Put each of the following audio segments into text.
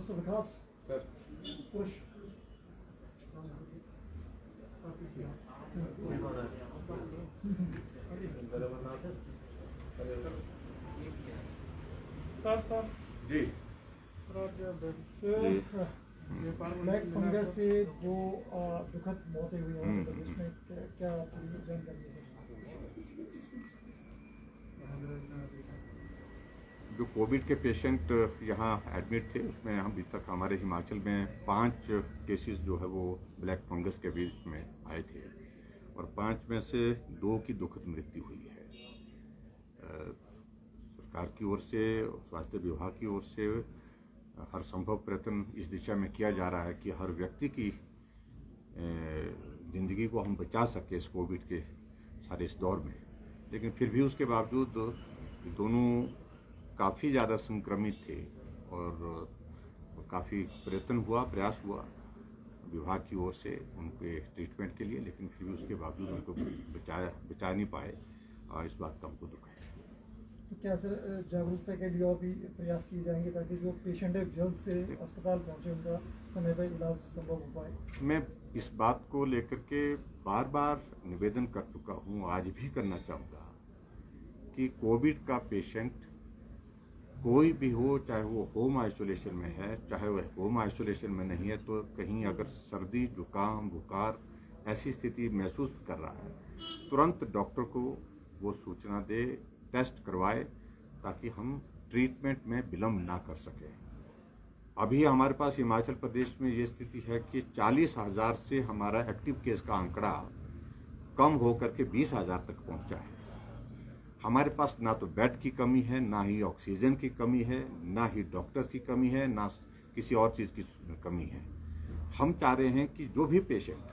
Sir push जी black fungus से जो दुखद मौतें हुई हैं उसमें क्या पूरी जानकारी है? जो कोविड के पेशेंट यहाँ एडमिट थे उसमें अभी तक हमारे हिमाचल में 5 केसेस जो है वो ब्लैक फंगस के बीच में आए थे और 5 में से 2 की दुखद मृत्यु हुई है। सरकार की ओर से, स्वास्थ्य विभाग की ओर से हर संभव प्रयत्न इस दिशा में किया जा रहा है कि हर व्यक्ति की ज़िंदगी को हम बचा सके इस कोविड के सारे इस दौर में। लेकिन फिर भी उसके बावजूद दोनों काफ़ी ज़्यादा संक्रमित थे और काफ़ी प्रयास हुआ विभाग की ओर से उनके ट्रीटमेंट के लिए, लेकिन फिर भी उसके बावजूद उनको बचा नहीं पाए। इस बात का हमको दुख है। तो क्या सर जागरूकता के लिए और भी प्रयास किए जाएंगे ताकि जो पेशेंट है जल्द से अस्पताल पहुंचे, उनका समय पर इलाज संभव हो पाए? मैं इस बात को लेकर के बार बार निवेदन कर चुका हूं, आज भी करना चाहूँगा कि कोविड का पेशेंट कोई भी हो, चाहे वो होम आइसोलेशन में है, चाहे वो होम आइसोलेशन में नहीं है, तो कहीं अगर सर्दी, जुकाम, बुखार ऐसी स्थिति महसूस कर रहा है, तुरंत डॉक्टर को वो सूचना दे, टेस्ट करवाए, ताकि हम ट्रीटमेंट में विलम्ब ना कर सकें। अभी हमारे पास हिमाचल प्रदेश में ये स्थिति है कि 40,000 से हमारा एक्टिव केस का आंकड़ा कम होकर के 20,000 तक पहुंचा है। हमारे पास ना तो बेड की कमी है, ना ही ऑक्सीजन की कमी है, ना ही डॉक्टर्स की कमी है, ना किसी और चीज़ की कमी है। हम चाह रहे हैं कि जो भी पेशेंट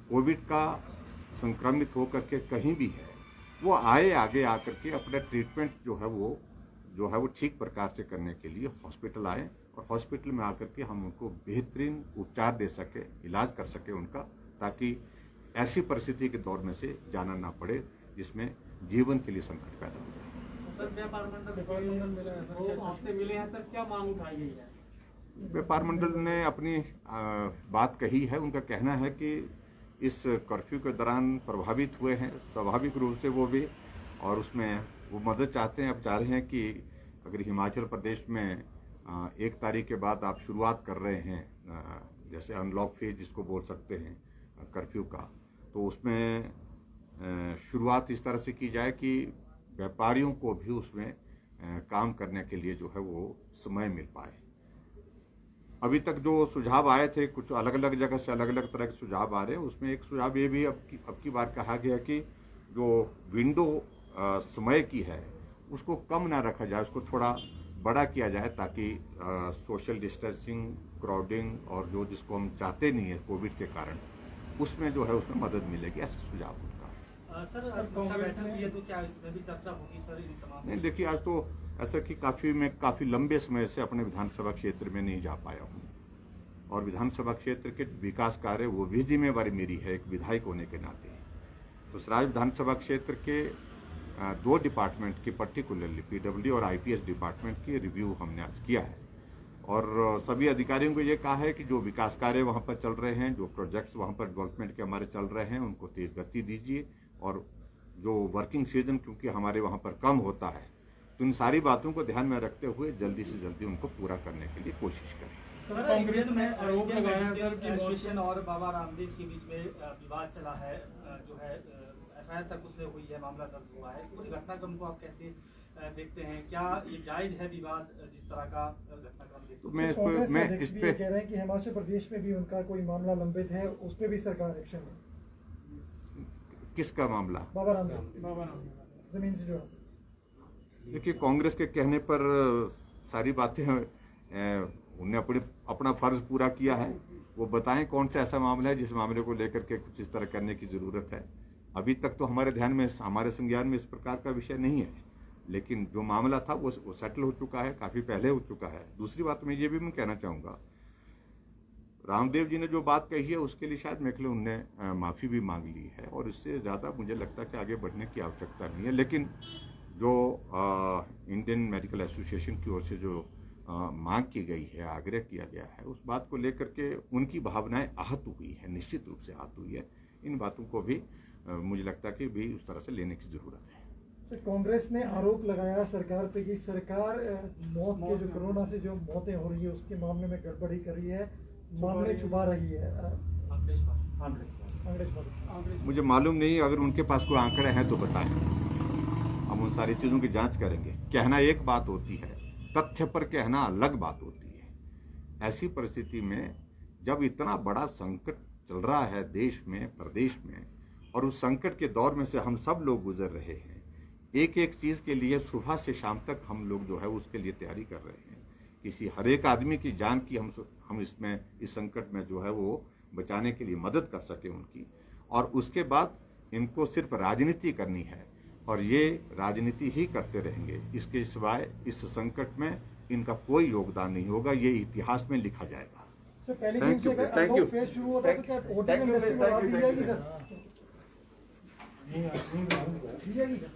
कोविड का संक्रमित होकर के कहीं भी है, वो आगे आकर के अपना ट्रीटमेंट जो है वो ठीक प्रकार से करने के लिए हॉस्पिटल आए और हॉस्पिटल में आकर के हम उनको बेहतरीन उपचार दे सके, इलाज कर सके उनका, ताकि ऐसी परिस्थिति के दौर में से जाना ना पड़े जिसमें जीवन के लिए संकट पैदा हो जाए। सर व्यापार मंडल आपसे मिले हैं सर, क्या मांग उठाई गई है? व्यापार मंडल ने अपनी बात कही है। उनका कहना है कि इस कर्फ्यू के दौरान प्रभावित हुए हैं स्वाभाविक रूप से वो भी, और उसमें वो मदद चाहते हैं। अब चाह रहे हैं कि अगर हिमाचल प्रदेश में 1 तारीख के बाद आप शुरुआत कर रहे हैं जैसे अनलॉक फेज जिसको बोल सकते हैं कर्फ्यू का, तो उसमें शुरुआत इस तरह से की जाए कि व्यापारियों को भी उसमें काम करने के लिए जो है वो समय मिल पाए। अभी तक जो सुझाव आए थे, कुछ अलग अलग जगह से अलग अलग तरह के सुझाव आ रहे हैं। उसमें एक सुझाव ये भी अब की बार कहा गया कि जो विंडो समय की है उसको कम ना रखा जाए, उसको थोड़ा बड़ा किया जाए, ताकि सोशल डिस्टेंसिंग, क्राउडिंग और जो जिसको हम चाहते नहीं है कोविड के कारण, उसमें जो है उसमें मदद मिलेगी। ऐसा सुझाव उनका सर बैठक भी है तो क्या इसमें भी चर्चा होगी सर इन तमाम? नहीं, देखिए आज तो ऐसा कि काफ़ी लंबे समय से अपने विधानसभा क्षेत्र में नहीं जा पाया हूँ और विधानसभा क्षेत्र के विकास कार्य वो भी जिम्मेवारी मेरी है एक विधायक होने के नाते। तो सराज विधानसभा क्षेत्र के 2 डिपार्टमेंट की, पर्टिकुलरली पीडब्ल्यू और आईपीएस डिपार्टमेंट की रिव्यू हमने आज किया है और सभी अधिकारियों को ये कहा है कि जो विकास कार्य वहाँ पर चल रहे हैं, जो प्रोजेक्ट्स वहाँ पर डेवलपमेंट के हमारे चल रहे हैं, उनको तेज गति दीजिए और जो वर्किंग सीजन क्योंकि हमारे वहाँ पर कम होता है, तो इन सारी बातों को ध्यान में रखते हुए जल्दी से जल्दी उनको पूरा करने के लिए कोशिश करें। सर कांग्रेस ने आरोप लगाया है सर कि एसोसिएशन और बाबा रामदेव के बीच में विवाद चला है, जो है एफआईआर तक उसमें हुई है, मामला दर्ज हुआ है। इस पूरी घटनाक्रम को आप कैसे देखते हैं? क्या ये जायज है विवाद जिस तरह का घटनाक्रम देखते हैं? मैं इस पे कह रहे हैं कि हिमाचल प्रदेश में भी उनका कोई मामला लंबित है, उस पर भी सरकार एक्शन है। किसका मामला? बाबा रामदेव जमीन से जुड़ा। देखिए, कांग्रेस के कहने पर सारी बातें उन्हें अपना फर्ज पूरा किया है। वो बताएं कौन सा ऐसा मामला है जिस मामले को लेकर के कुछ इस तरह करने की ज़रूरत है। अभी तक तो हमारे ध्यान में, हमारे संज्ञान में इस प्रकार का विषय नहीं है, लेकिन जो मामला था वो सेटल हो चुका है, काफ़ी पहले हो चुका है। दूसरी बात मैं ये भी कहना चाहूँगा, रामदेव जी ने जो बात कही है उसके लिए शायद मेरे लिए उनने माफ़ी भी मांग ली है और इससे ज़्यादा मुझे लगता है कि आगे बढ़ने की आवश्यकता नहीं है। लेकिन जो इंडियन मेडिकल एसोसिएशन की ओर से जो मांग की गई है, आग्रह किया गया है, उस बात को लेकर के उनकी भावनाएं आहत हुई है, निश्चित रूप से आहत हुई है। इन बातों को भी मुझे लगता है कि भी उस तरह से लेने की जरूरत है। तो कांग्रेस ने आरोप लगाया सरकार पे कि सरकार मौत के जो कोरोना से जो मौतें हो रही है उसके मामले में गड़बड़ी कर रही है, मामले छुपा रही है। मुझे मालूम नहीं, अगर उनके पास कोई आंकड़े हैं तो बताएं, हम उन सारी चीजों की जांच करेंगे। कहना एक बात होती है, तथ्य पर कहना अलग बात होती है। ऐसी परिस्थिति में जब इतना बड़ा संकट चल रहा है देश में, प्रदेश में, और उस संकट के दौर में से हम सब लोग गुजर रहे हैं, एक एक चीज के लिए सुबह से शाम तक हम लोग जो है उसके लिए तैयारी कर रहे हैं। किसी हर एक आदमी की जान की हम इसमें इस संकट में जो है वो बचाने के लिए मदद कर सके उनकी, और उसके बाद इनको सिर्फ राजनीति करनी है और ये राजनीति ही करते रहेंगे। इसके सिवाय इस संकट में इनका कोई योगदान नहीं होगा, ये इतिहास में लिखा जाएगा। तो पहले Thank you, दिन से thank you. अगर फेज शुरू होता है तो क्या होटल इंडस्ट्री को राहत दी जाएगी सर? दी जाएगी सर?